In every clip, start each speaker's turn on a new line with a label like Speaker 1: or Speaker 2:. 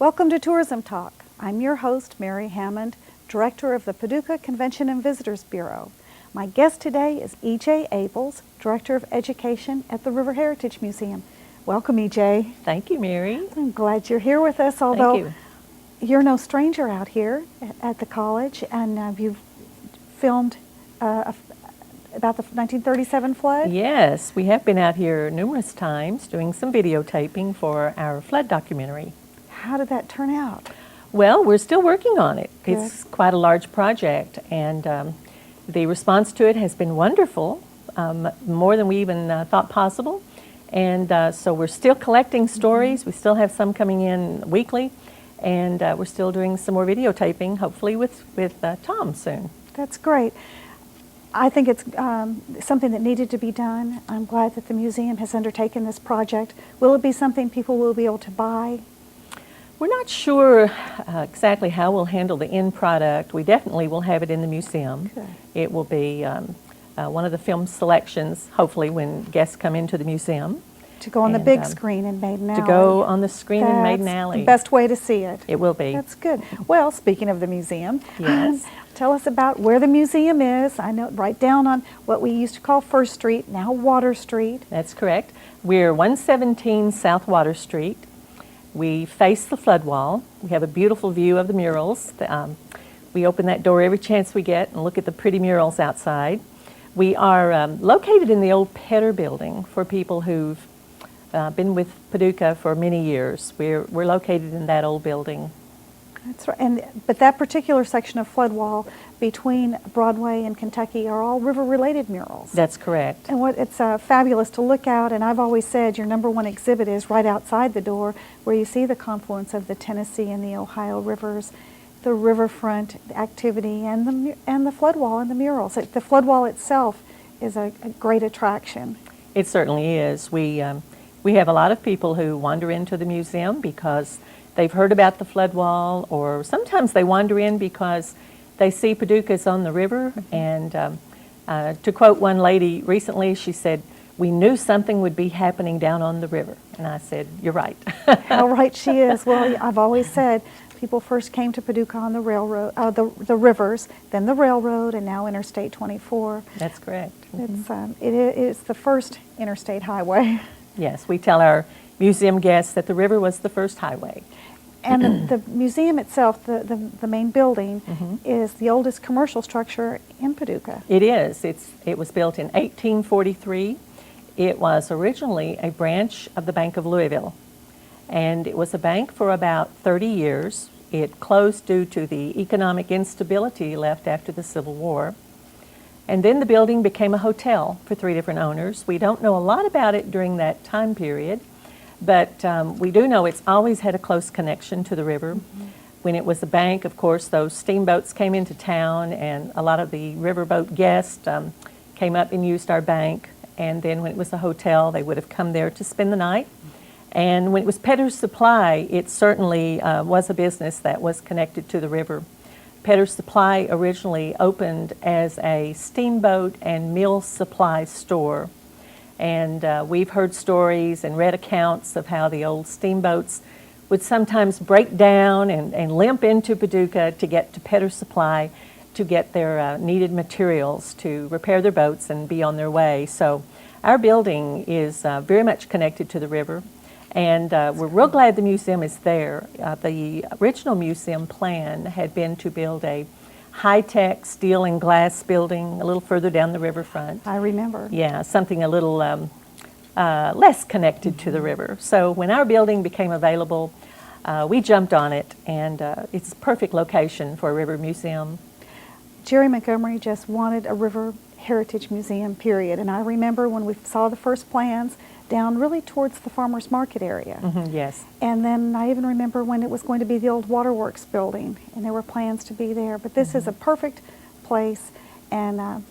Speaker 1: Welcome to Tourism Talk. I'm your host, Mary Hammond, Director of the Paducah Convention and Visitors Bureau. My guest today is E.J. Abell, Director of Education at the River Heritage Museum. Welcome, E.J.
Speaker 2: Thank you, Mary.
Speaker 1: I'm glad you're here with us, although
Speaker 2: Thank you.
Speaker 1: You're no stranger out here at the college, and you've filmed about the 1937 flood?
Speaker 2: Yes, we have been out here numerous times doing some videotaping for our flood documentary.
Speaker 1: How did that turn out?
Speaker 2: Well, we're still working on it.
Speaker 1: Good.
Speaker 2: It's quite a large project, and the response to it has been wonderful, more than we even thought possible. And so we're still collecting stories. We still have some coming in weekly, and we're still doing some more videotaping, hopefully with Tom soon.
Speaker 1: That's great. I think it's something that needed to be done. I'm glad that the museum has undertaken this project. Will it be something people will be able to buy?
Speaker 2: We're not sure exactly how we'll handle the end product. We definitely will have it in the museum.
Speaker 1: Good.
Speaker 2: It will be one of the film selections, hopefully, when guests come into the museum.
Speaker 1: To go on the big screen in Maiden Alley.
Speaker 2: To go on the screen in Maiden Alley.
Speaker 1: The best way to see it.
Speaker 2: It will be.
Speaker 1: That's good. Well, speaking of the museum,
Speaker 2: Yes.
Speaker 1: Tell us about where the museum is. I know right down on what we used to call First Street, now Water Street.
Speaker 2: That's correct. We're 117 South Water Street. We face the flood wall. We have a beautiful view of the murals. We open that door every chance we get and look at the pretty murals outside. We are located in the old Petter building for people who've been with Paducah for many years. We're located in that old building.
Speaker 1: That's right. But that particular section of flood wall between Broadway and Kentucky are all river-related murals.
Speaker 2: That's correct.
Speaker 1: And it's fabulous to look out, and I've always said your #1 exhibit is right outside the door, where you see the confluence of the Tennessee and the Ohio rivers, the riverfront activity, and the flood wall and the murals. The flood wall itself is a great attraction.
Speaker 2: It certainly is. We have a lot of people who wander into the museum because they've heard about the flood wall, or sometimes they wander in because they see Paducah's on the river. And to quote one lady recently, she said, "We knew something would be happening down on the river." And I said, "You're right."
Speaker 1: How right she is. Well, I've always said people first came to Paducah on the railroad, the rivers, then the railroad, and now Interstate 24.
Speaker 2: That's correct.
Speaker 1: It is the first interstate highway.
Speaker 2: Yes, we tell our museum guests that the river was the first highway.
Speaker 1: And the museum itself, the main building, is the oldest commercial structure in Paducah.
Speaker 2: It is. It was built in 1843. It was originally a branch of the Bank of Louisville, and it was a bank for about 30 years. It closed due to the economic instability left after the Civil War. And then the building became a hotel for 3 different owners. We don't know a lot about it during that time period, but we do know it's always had a close connection to the river. When it was a bank, of course, those steamboats came into town, and a lot of the riverboat guests came up and used our bank. And then when it was a hotel, they would have come there to spend the night. And when it was Petter's Supply, it certainly was a business that was connected to the river. Petter's Supply originally opened as a steamboat and meal supply store. And we've heard stories and read accounts of how the old steamboats would sometimes break down and limp into Paducah to get to Petter's Supply to get their needed materials to repair their boats and be on their way. So our building is very much connected to the river. And we're real glad the museum is there. The original museum plan had been to build a high-tech steel and glass building a little further down the riverfront.
Speaker 1: I remember.
Speaker 2: Yeah, something a little less connected to the river. So when our building became available, we jumped on it, and it's a perfect location for a river museum.
Speaker 1: Jerry Montgomery just wanted a river heritage museum, period. And I remember when we saw the first plans down really towards the farmers market area.
Speaker 2: Yes.
Speaker 1: And then I even remember when it was going to be the old waterworks building, and there were plans to be there. But this is a perfect place, and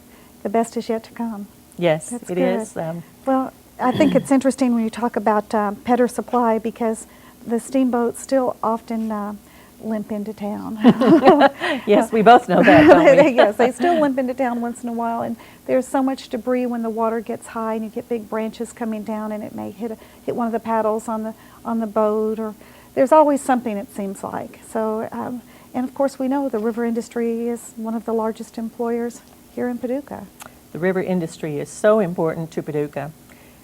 Speaker 1: the best is yet to come.
Speaker 2: Yes,
Speaker 1: That's
Speaker 2: it
Speaker 1: good.
Speaker 2: is.
Speaker 1: Well, I think it's interesting when you talk about Petter's Supply, because the steamboats still often limp into town.
Speaker 2: Yes, we both know that, don't we?
Speaker 1: Yes, they still limp into town once in a while, and there's so much debris when the water gets high, and you get big branches coming down, and it may hit one of the paddles on the boat, or there's always something, it seems like. So, and of course we know the river industry is one of the largest employers here in Paducah.
Speaker 2: The river industry is so important to Paducah,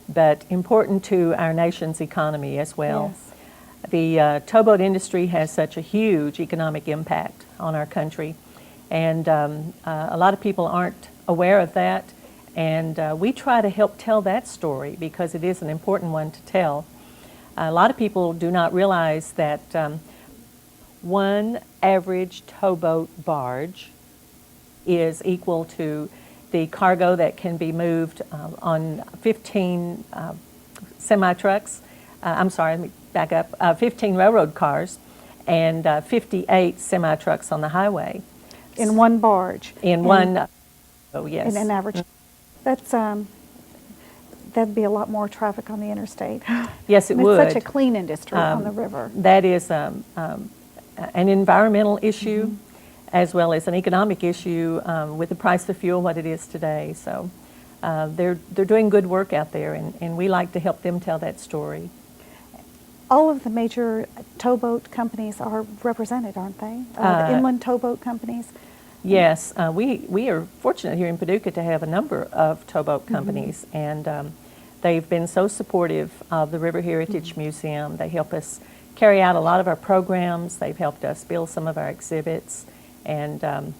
Speaker 2: but important to our nation's economy as well.
Speaker 1: Yes.
Speaker 2: The towboat industry has such a huge economic impact on our country, and a lot of people aren't aware of that, and we try to help tell that story because it is an important one to tell. A lot of people do not realize that one average towboat barge is equal to the cargo that can be moved on 15 semi-trucks. I'm sorry, let me back up, 15 railroad cars and 58 semi-trucks on the highway.
Speaker 1: In one barge.
Speaker 2: In one, oh yes.
Speaker 1: In an average. That's, that'd be a lot more traffic on the interstate.
Speaker 2: Yes, it
Speaker 1: And
Speaker 2: would.
Speaker 1: It's such a clean industry on the river.
Speaker 2: That is an environmental issue as well as an economic issue with the price of fuel, what it is today. So they're doing good work out there, and we like to help them tell that story.
Speaker 1: All of the major towboat companies are represented, aren't they? The inland towboat companies.
Speaker 2: Yes, we are fortunate here in Paducah to have a number of towboat companies, and they've been so supportive of the River Heritage Museum. They help us carry out a lot of our programs. They've helped us build some of our exhibits, and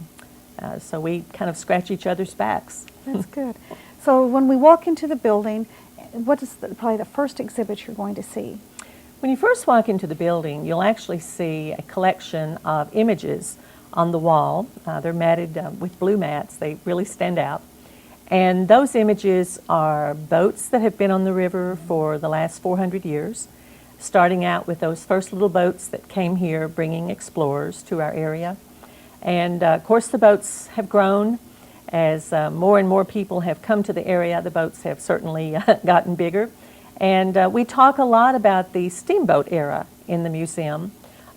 Speaker 2: so we kind of scratch each other's backs.
Speaker 1: That's good. So when we walk into the building, what is probably the first exhibit you're going to see?
Speaker 2: When you first walk into the building, you'll actually see a collection of images on the wall. They're matted with blue mats. They really stand out. And those images are boats that have been on the river for the last 400 years, starting out with those first little boats that came here bringing explorers to our area. And of course the boats have grown. As more and more people have come to the area, the boats have certainly gotten bigger. And we talk a lot about the steamboat era in the museum.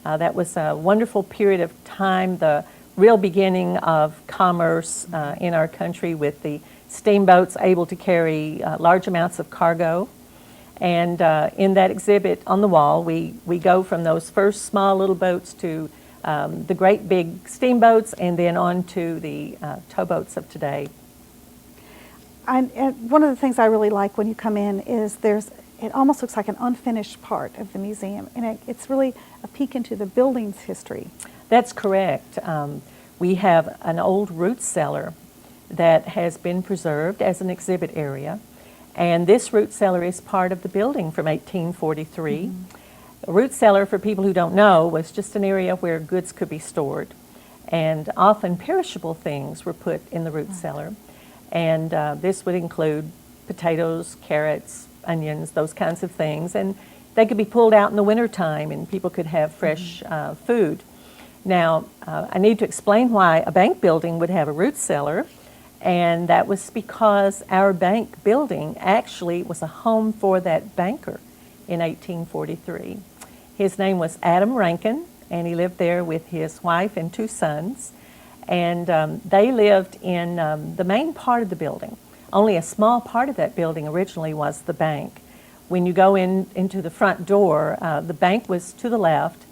Speaker 2: That was a wonderful period of time, the real beginning of commerce in our country with the steamboats able to carry large amounts of cargo. And in that exhibit on the wall, we go from those first small little boats to the great big steamboats and then on to the towboats of today.
Speaker 1: And one of the things I really like when you come in is it almost looks like an unfinished part of the museum, and it's really a peek into the building's history.
Speaker 2: That's correct. We have an old root cellar that has been preserved as an exhibit area, and this root cellar is part of the building from 1843. A root cellar, for people who don't know, was just an area where goods could be stored, and often perishable things were put in the root cellar. And this would include potatoes, carrots, onions, those kinds of things. And they could be pulled out in the wintertime and people could have fresh food. Now, I need to explain why a bank building would have a root cellar. And that was because our bank building actually was a home for that banker in 1843. His name was Adam Rankin, and he lived there with his wife and 2 sons. And they lived in the main part of the building. Only a small part of that building originally was the bank. When you go into the front door, the bank was to the left,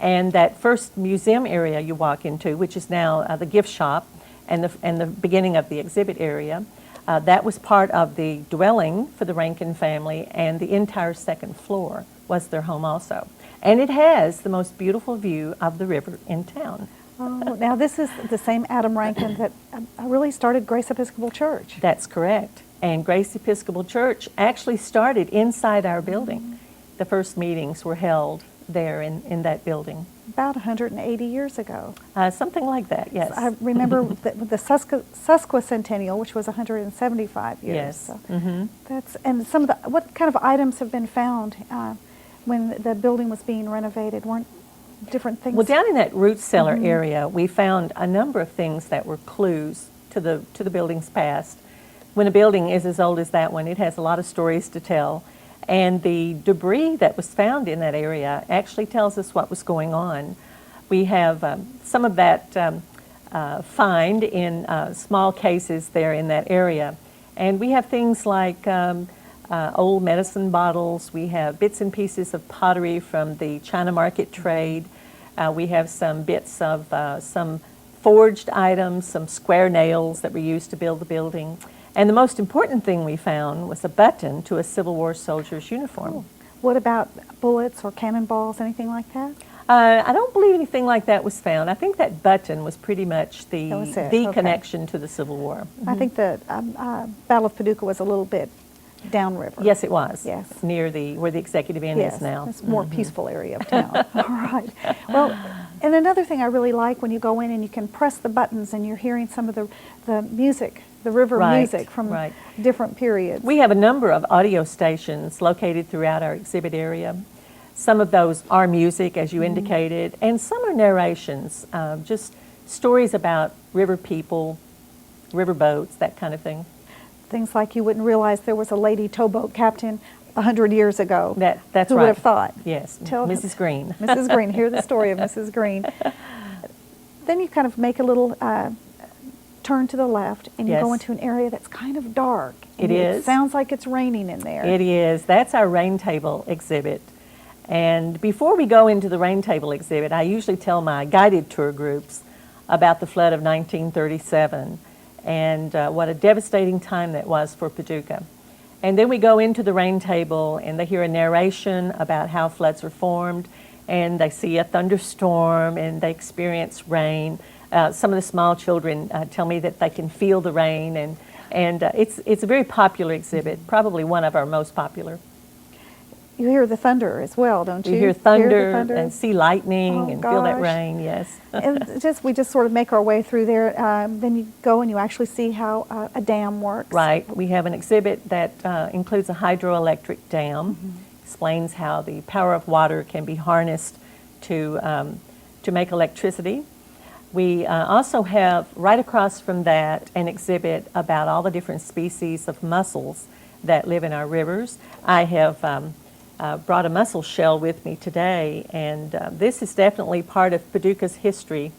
Speaker 2: and that first museum area you walk into, which is now the gift shop and the beginning of the exhibit area, that was part of the dwelling for the Rankin family, and the entire second floor was their home also. And it has the most beautiful view of the river in town.
Speaker 1: Oh, now this is the same Adam Rankin that really started Grace Episcopal Church.
Speaker 2: That's correct. And Grace Episcopal Church actually started inside our building. The first meetings were held there in that building.
Speaker 1: About 180 years ago.
Speaker 2: Something like that, yes.
Speaker 1: I remember the sesquicentennial, which was 175 years.
Speaker 2: Yes.
Speaker 1: So that's, and some of the, what kind of items have been found when the building was being renovated? Weren't different things?
Speaker 2: Well, down in that root cellar area, we found a number of things that were clues to the building's past. When a building is as old as that one, it has a lot of stories to tell. And the debris that was found in that area actually tells us what was going on. We have some of that find in small cases there in that area. And we have things like old medicine bottles. We have bits and pieces of pottery from the China market trade. We have some bits of some forged items, some square nails that were used to build the building. And the most important thing we found was a button to a Civil War soldier's uniform.
Speaker 1: Cool. What about bullets or cannonballs, anything like that?
Speaker 2: I don't believe anything like that was found. I think that button was pretty much the
Speaker 1: Okay.
Speaker 2: connection to the Civil War.
Speaker 1: I think the Battle of Paducah was a little bit downriver.
Speaker 2: Yes, it was.
Speaker 1: Yes.
Speaker 2: Near where the Executive Inn
Speaker 1: Yes,
Speaker 2: is now.
Speaker 1: it's a more peaceful area of town. All right. Well, and another thing I really like when you go in and you can press the buttons and you're hearing some of the music, the river
Speaker 2: Right,
Speaker 1: music from
Speaker 2: right.
Speaker 1: different periods.
Speaker 2: We have a number of audio stations located throughout our exhibit area. Some of those are music, as you indicated, and some are narrations, just stories about river people, river boats, that kind of thing.
Speaker 1: Things like you wouldn't realize there was a lady towboat captain 100 years ago.
Speaker 2: That's
Speaker 1: Who
Speaker 2: right.
Speaker 1: would have thought?
Speaker 2: Yes,
Speaker 1: Tell
Speaker 2: Mrs. Green.
Speaker 1: Mrs. Green. Hear the story of Mrs. Green. Then you kind of make a little turn to the left, and you go
Speaker 2: Yes.
Speaker 1: into an area that's kind of dark.
Speaker 2: It
Speaker 1: and
Speaker 2: is.
Speaker 1: It sounds like it's raining in there.
Speaker 2: It is. That's our rain table exhibit. And before we go into the rain table exhibit, I usually tell my guided tour groups about the flood of 1937 and what a devastating time that was for Paducah. And then we go into the rain table and they hear a narration about how floods are formed, and they see a thunderstorm and they experience rain. Some of the small children tell me that they can feel the rain, and it's a very popular exhibit, probably one of our most popular.
Speaker 1: You hear the thunder as well, don't you?
Speaker 2: You hear
Speaker 1: the
Speaker 2: thunder
Speaker 1: thunder?
Speaker 2: and see lightning
Speaker 1: Oh,
Speaker 2: and feel that
Speaker 1: gosh.
Speaker 2: rain, yes.
Speaker 1: And we just sort of make our way through there. Then you go and you actually see how a dam works.
Speaker 2: Right. We have an exhibit that includes a hydroelectric dam, explains how the power of water can be harnessed to make electricity. We also have, right across from that, an exhibit about all the different species of mussels that live in our rivers. I have brought a mussel shell with me today, and this is definitely part of Paducah's history.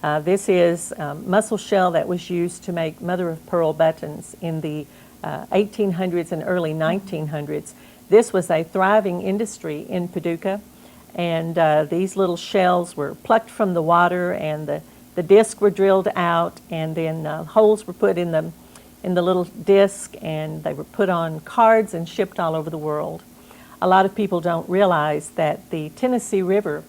Speaker 2: This is a mussel shell that was used to make mother-of-pearl buttons in the 1800s and early 1900s. This was a thriving industry in Paducah, and these little shells were plucked from the water, and the discs were drilled out, and then holes were put in the little disc, and they were put on cards and shipped all over the world. A lot of people don't realize that the Tennessee River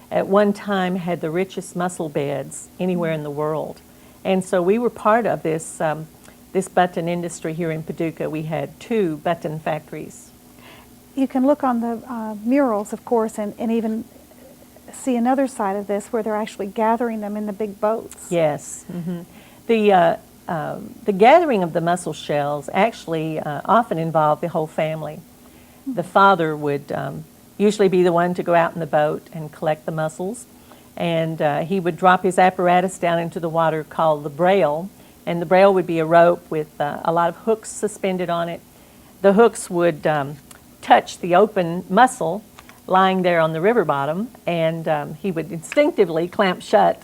Speaker 2: at one time had the richest mussel beds anywhere in the world. And so we were part of this, this button industry here in Paducah. We had 2 button factories.
Speaker 1: You can look on the murals, of course, and even see another side of this where they're actually gathering them in the big boats.
Speaker 2: Yes. The gathering of the mussel shells actually often involved the whole family. The father would usually be the one to go out in the boat and collect the mussels, and he would drop his apparatus down into the water called the brail, and the brail would be a rope with a lot of hooks suspended on it. The hooks would touch the open mussel lying there on the river bottom, and he would instinctively clamp shut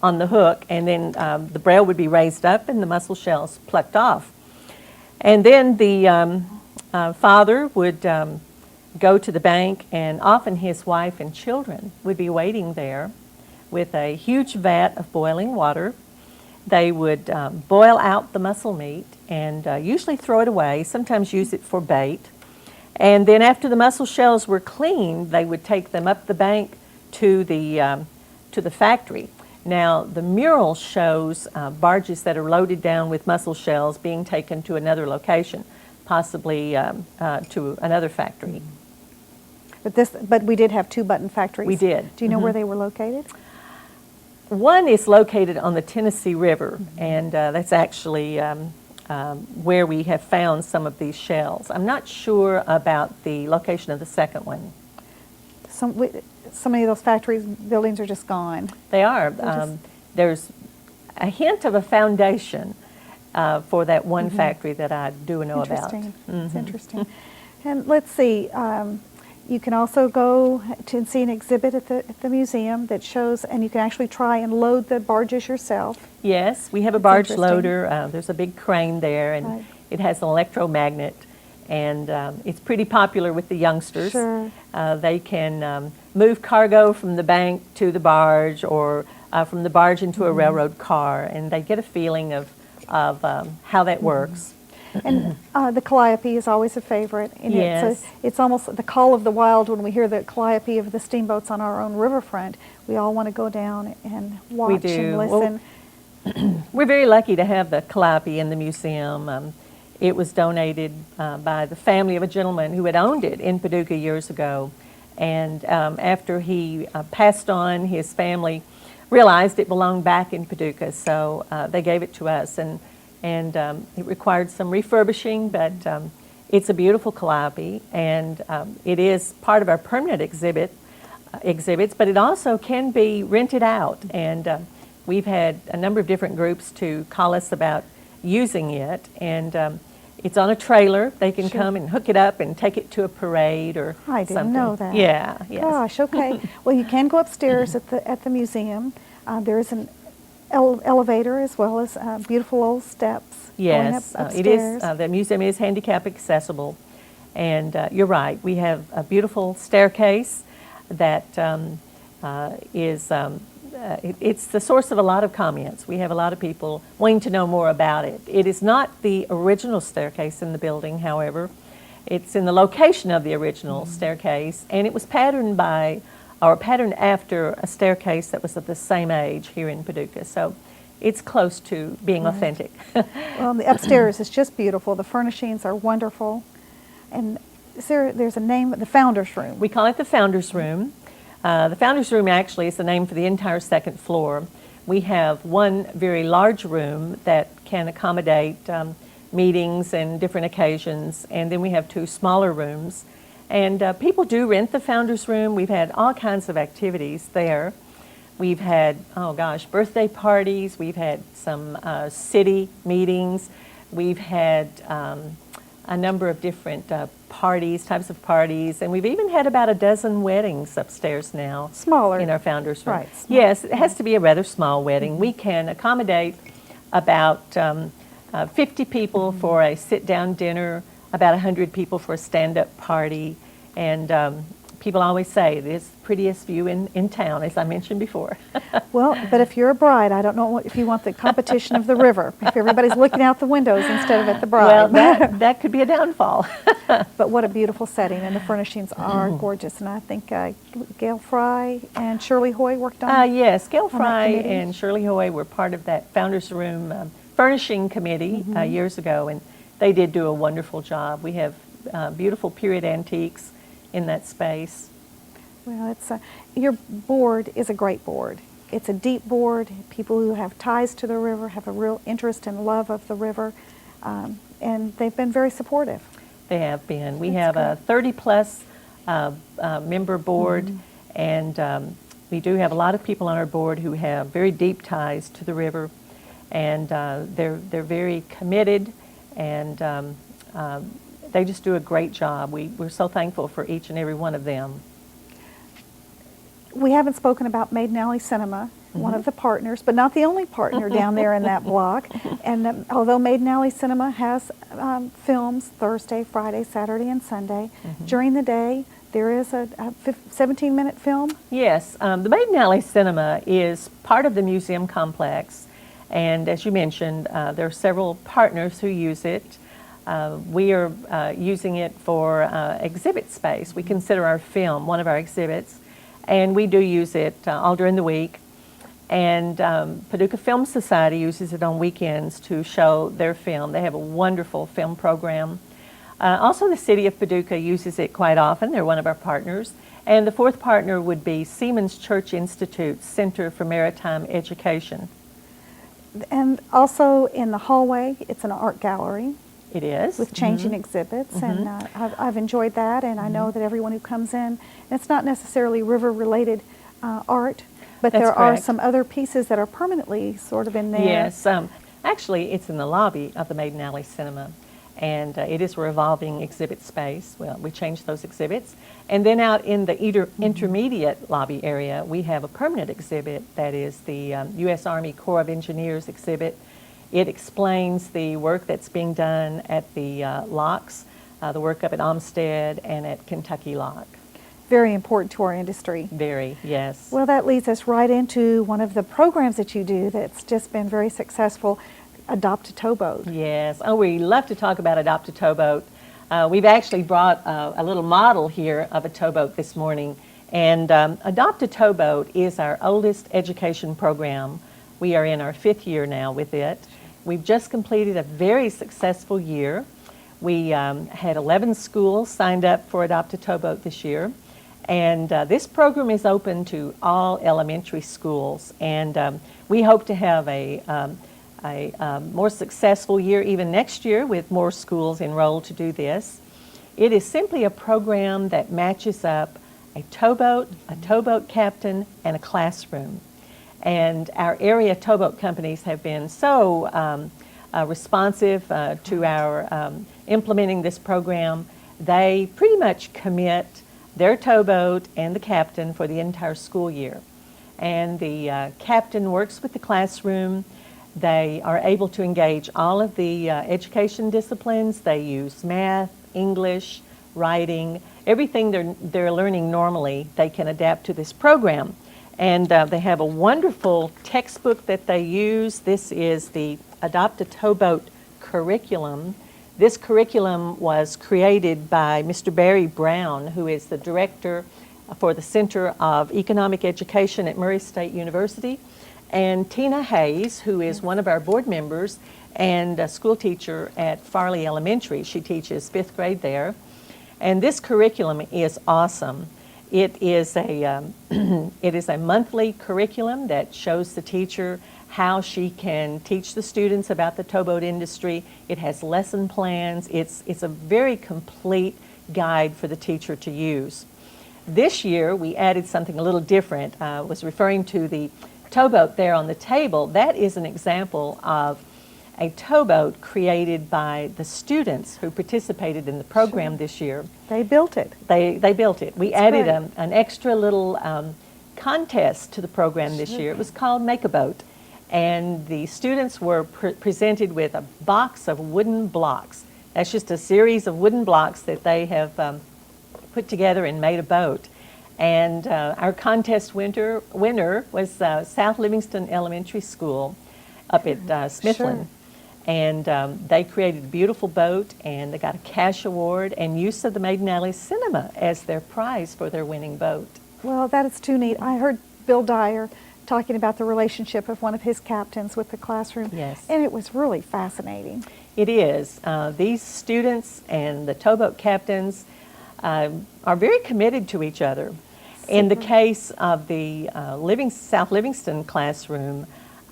Speaker 2: on the hook, and then the brail would be raised up and the mussel shells plucked off. And then the father would go to the bank, and often his wife and children would be waiting there with a huge vat of boiling water. They would boil out the mussel meat and usually throw it away, sometimes use it for bait. And then after the mussel shells were cleaned, they would take them up the bank to the factory. Now, the mural shows barges that are loaded down with mussel shells being taken to another location, possibly to another factory.
Speaker 1: But we did have 2 button factories.
Speaker 2: We did.
Speaker 1: Do you know where they were located?
Speaker 2: One is located on the Tennessee River, and that's actually where we have found some of these shells. I'm not sure about the location of the second one.
Speaker 1: So many of those factories buildings are just gone.
Speaker 2: They are. There's a hint of a foundation for that one factory that I do know about.
Speaker 1: Interesting. It's interesting. And let's see. You can also go to see an exhibit at the museum that shows, and you can actually try and load the barges yourself.
Speaker 2: Yes, we have a
Speaker 1: That's
Speaker 2: barge
Speaker 1: interesting.
Speaker 2: loader. There's a big crane there, and
Speaker 1: Right.
Speaker 2: it has an electromagnet. and it's pretty popular with the youngsters.
Speaker 1: Sure.
Speaker 2: They can move cargo from the bank to the barge, or from the barge into a railroad car, and they get a feeling of how that works.
Speaker 1: And the calliope is always a favorite. And
Speaker 2: Yes.
Speaker 1: it's almost the call of the wild when we hear the calliope of the steamboats on our own riverfront. We all want to go down and watch
Speaker 2: do.
Speaker 1: and
Speaker 2: Well,
Speaker 1: listen.
Speaker 2: We're very lucky to have the calliope in the museum. It was donated by the family of a gentleman who had owned it in Paducah years ago. And after he passed on, his family realized it belonged back in Paducah, so they gave it to us. And it required some refurbishing, but it's a beautiful calliope, and it is part of our permanent exhibits, but it also can be rented out. And we've had a number of different groups to call us about using it, and it's on a trailer. They can
Speaker 1: Sure.
Speaker 2: come and hook it up and take it to a parade or
Speaker 1: I didn't
Speaker 2: something.
Speaker 1: know that.
Speaker 2: Yeah, yes.
Speaker 1: Gosh, okay. Well, you can go upstairs at the museum. There is an elevator as well as beautiful old steps going up
Speaker 2: Yes,
Speaker 1: upstairs.
Speaker 2: it is. The museum is handicap accessible, and you're right. We have a beautiful staircase that it's the source of a lot of comments. We have a lot of people wanting to know more about it. It is not the original staircase in the building, however. It's in the location of the original staircase, and it was patterned after a staircase that was of the same age here in Paducah. So it's close to being authentic.
Speaker 1: Well, the upstairs is just beautiful. The furnishings are wonderful. And there's a name, the Founder's Room.
Speaker 2: We call it the Founder's Room. The Founder's Room actually is the name for the entire second floor. We have one very large room that can accommodate meetings and different occasions, and then we have two smaller rooms. And people do rent the Founder's Room. We've had all kinds of activities there. We've had, birthday parties. We've had some city meetings. We've had a number of different types of parties, and we've even had about a dozen weddings upstairs now.
Speaker 1: Smaller.
Speaker 2: In our Founder's Room.
Speaker 1: Right, small.
Speaker 2: Yes, it has to be a rather small wedding. We can accommodate about 50 people for a sit-down dinner, about 100 people for a stand-up party, and people always say it is the prettiest view in town, as I mentioned before.
Speaker 1: Well, but if you're a bride, I don't know if you want the competition of the river, if everybody's looking out the windows instead of at the bride.
Speaker 2: Well, that could be a downfall.
Speaker 1: But what a beautiful setting, and the furnishings are gorgeous. And I think Gail Fry and Shirley Hoy worked on it.
Speaker 2: Yes, Gail
Speaker 1: on that
Speaker 2: Fry
Speaker 1: committee.
Speaker 2: and Shirley Hoy were part of that Founder's Room furnishing committee years ago, and they did do a wonderful job. We have beautiful period antiques in that space.
Speaker 1: Well, your board is a great board. It's a deep board. People who have ties to the river have a real interest and love of the river, and they've been very supportive.
Speaker 2: They have been. We
Speaker 1: That's
Speaker 2: have a 30-plus member board, and we do have a lot of people on our board who have very deep ties to the river, and they're very committed, and they just do a great job. We're so thankful for each and every one of them.
Speaker 1: We haven't spoken about Maiden Alley Cinema, one of the partners, but not the only partner down there in that block. And although Maiden Alley Cinema has films Thursday, Friday, Saturday, and Sunday, during the day there is a 17-minute film.
Speaker 2: Yes, the Maiden Alley Cinema is part of the museum complex, and as you mentioned, there are several partners who use it. We are using it for exhibit space. We consider our film one of our exhibits, and we do use it all during the week. And Paducah Film Society uses it on weekends to show their film. They have a wonderful film program. Also, the City of Paducah uses it quite often. They're one of our partners. And the fourth partner would be Seaman's Church Institute's Center for Maritime Education.
Speaker 1: And also in the hallway, it's an art gallery
Speaker 2: It is.
Speaker 1: with changing exhibits, and I've enjoyed that, and I know that everyone who comes in, and it's not necessarily river-related art, but
Speaker 2: That's
Speaker 1: there are
Speaker 2: correct.
Speaker 1: some other pieces that are permanently sort of in there.
Speaker 2: Yes. Actually, it's in the lobby of the Maiden Alley Cinema, and it is a revolving exhibit space. Well, we changed those exhibits. And then out in the intermediate lobby area, we have a permanent exhibit that is the U.S. Army Corps of Engineers exhibit. It explains the work that's being done at the locks the work up at Olmsted and at Kentucky Lock.
Speaker 1: Very important to our industry.
Speaker 2: Very, yes.
Speaker 1: Well, that leads us right into one of the programs that you do that's just been very successful, Adopt a Towboat.
Speaker 2: Yes. Oh, we love to talk about Adopt a Towboat. We've actually brought a little model here of a towboat this morning. And Adopt a Towboat is our oldest education program. We are in our 5th year now with it. We've just completed a very successful year. We had 11 schools signed up for Adopt a Towboat this year. And this program is open to all elementary schools. And we hope to have a more successful year even next year with more schools enrolled to do this. It is simply a program that matches up a towboat captain, and a classroom. And our area towboat companies have been so responsive to our implementing this program. They pretty much commit their towboat and the captain for the entire school year. And the captain works with the classroom. They are able to engage all of the education disciplines. They use math, English, writing, everything they're learning normally, they can adapt to this program. And they have a wonderful textbook that they use. This is the Adopt a Towboat curriculum. This curriculum was created by Mr. Barry Brown, who is the director for the Center of Economic Education at Murray State University, and Tina Hayes, who is one of our board members and a school teacher at Farley Elementary. She teaches 5th grade there. And this curriculum is awesome. It is a monthly curriculum that shows the teacher how she can teach the students about the towboat industry. It has lesson plans. It's a very complete guide for the teacher to use. This year we added something a little different. I was referring to the towboat there on the table. That is an example of a towboat created by the students who participated in the program this year.
Speaker 1: They built it.
Speaker 2: They built it. We
Speaker 1: That's
Speaker 2: added
Speaker 1: great.
Speaker 2: an extra little contest to the program this year. It was called Make a Boat. And the students were presented with a box of wooden blocks. That's just a series of wooden blocks that they have put together and made a boat. And our contest winner was South Livingston Elementary School up at Smithland.
Speaker 1: Sure.
Speaker 2: And they created a beautiful boat, and they got a cash award and use of the Maiden Alley Cinema as their prize for their winning boat.
Speaker 1: Well, that is too neat. I heard Bill Dyer talking about the relationship of one of his captains with the classroom.
Speaker 2: Yes.
Speaker 1: And it was really fascinating.
Speaker 2: It is. These students and the towboat captains are very committed to each other. In the case of the South Livingston classroom,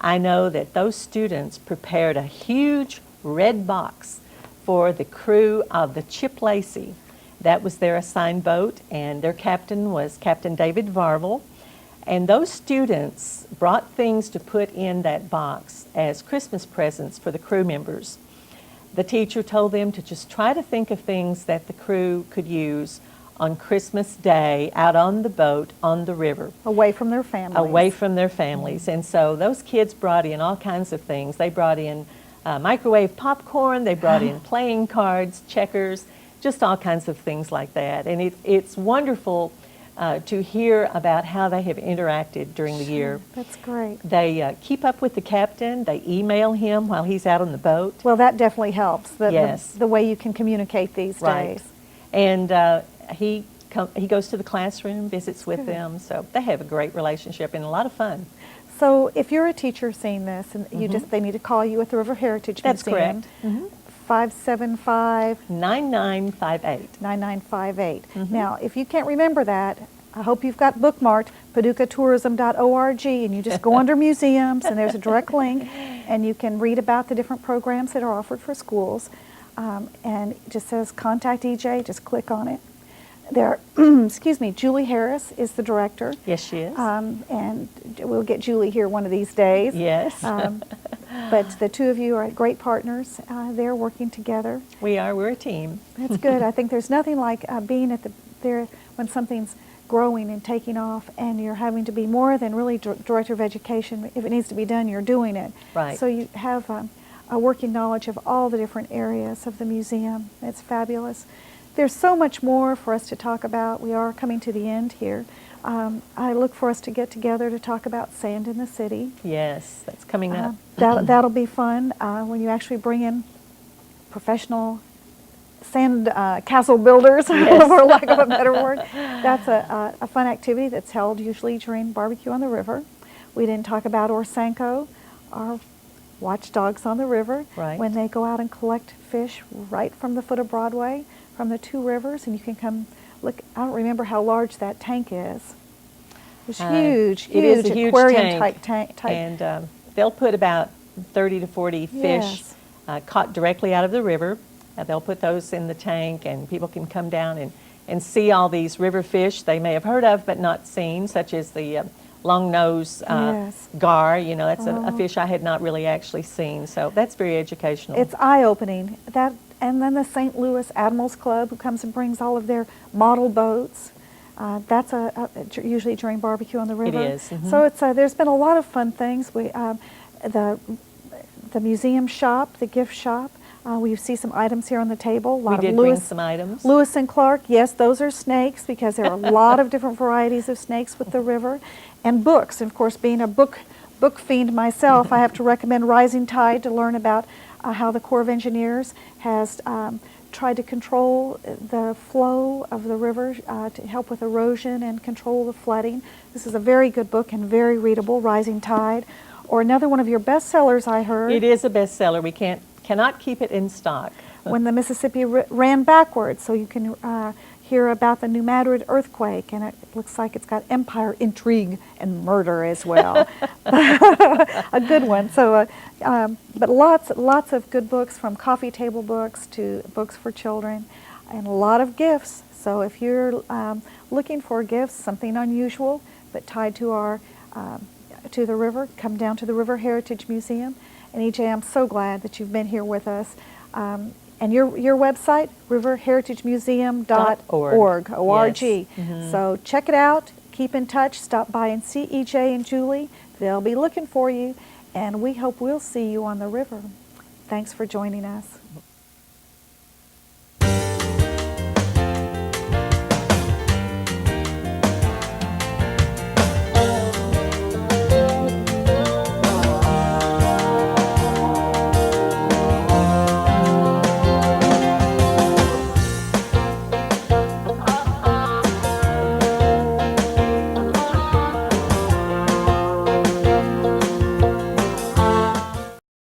Speaker 2: I know that those students prepared a huge red box for the crew of the Chip Lacey. That was their assigned boat, and their captain was Captain David Varvel. And those students brought things to put in that box as Christmas presents for the crew members. The teacher told them to just try to think of things that the crew could use on Christmas Day out on the boat on the river.
Speaker 1: Away from their families.
Speaker 2: Away from their families. And so those kids brought in all kinds of things. They brought in microwave popcorn, they brought in playing cards, checkers, just all kinds of things like that. And it's wonderful to hear about how they have interacted during the year.
Speaker 1: That's great.
Speaker 2: They keep up with the captain. They email him while he's out on the boat.
Speaker 1: Well, that definitely helps,
Speaker 2: Yes.
Speaker 1: the way you can communicate these
Speaker 2: Right.
Speaker 1: days.
Speaker 2: And he goes to the classroom, visits with them, so they have a great relationship and a lot of fun.
Speaker 1: So if you're a teacher seeing this, and they need to call you at the River Heritage
Speaker 2: That's
Speaker 1: Museum.
Speaker 2: correct.
Speaker 1: 575
Speaker 2: 9958.
Speaker 1: 9958. Now, if you can't remember that, I hope you've got bookmarked paducahtourism.org, and you just go under museums, and there's a direct link, and you can read about the different programs that are offered for schools. And it just says Contact E.J., just click on it. There, excuse me, Julie Harris is the director.
Speaker 2: Yes, she is.
Speaker 1: And we'll get Julie here one of these days.
Speaker 2: Yes.
Speaker 1: But the two of you are great partners. They're working together.
Speaker 2: We're a team.
Speaker 1: That's good. I think there's nothing like being there when something's growing and taking off, and you're having to be more than really director of education. If it needs to be done, you're doing it.
Speaker 2: Right.
Speaker 1: So you have a working knowledge of all the different areas of the museum. It's fabulous. There's so much more for us to talk about. We are coming to the end here. I look for us to get together to talk about sand in the city.
Speaker 2: Yes, that's coming up.
Speaker 1: That'll be fun when you actually bring in professional sand castle builders,
Speaker 2: Yes.
Speaker 1: for lack of a better word. That's a fun activity that's held usually during barbecue on the river. We didn't talk about Orsanco, our watchdogs on the river,
Speaker 2: Right.
Speaker 1: when they go out and collect fish right from the foot of Broadway, from the two rivers, and you can come look. I don't remember how large that tank is. It's huge,
Speaker 2: It is a huge
Speaker 1: aquarium
Speaker 2: tank,
Speaker 1: type.
Speaker 2: and they'll put about 30 to 40 fish
Speaker 1: Yes.
Speaker 2: caught directly out of the river. They'll put those in the tank, and people can come down and see all these river fish they may have heard of but not seen, such as the long-nosed
Speaker 1: Yes.
Speaker 2: gar. You know, that's a fish I had not really actually seen, so that's very educational.
Speaker 1: It's eye-opening. And then the St. Louis Admirals Club, who comes and brings all of their model boats. That's usually during barbecue on the river.
Speaker 2: It is. Mhm.
Speaker 1: So it's there's been a lot of fun things. We the museum shop, the gift shop. We see some items here on the table.
Speaker 2: We did bring some items.
Speaker 1: Lewis and Clark, yes, those are snakes because there are a lot of different varieties of snakes with the river. And books. And of course, being a book fiend myself, I have to recommend Rising Tide to learn about how the Corps of Engineers has tried to control the flow of the river to help with erosion and control the flooding. This is a very good book and very readable, Rising Tide. Or another one of your bestsellers, I heard.
Speaker 2: It is a bestseller. We cannot keep it in stock.
Speaker 1: When the Mississippi ran backwards, so you can hear about the New Madrid earthquake, and it looks like it's got empire intrigue and murder as well. A good one. So, but lots of good books, from coffee table books to books for children, and a lot of gifts. So if you're looking for gifts, something unusual but tied to our to the river, come down to the River Heritage Museum. And E.J., I'm so glad that you've been here with us. And your website, riverheritagemuseum.org, O-R-G.
Speaker 2: Yes. Mm-hmm.
Speaker 1: So check it out, keep in touch, stop by and see E.J. and Julie. They'll be looking for you, and we hope we'll see you on the river. Thanks for joining us.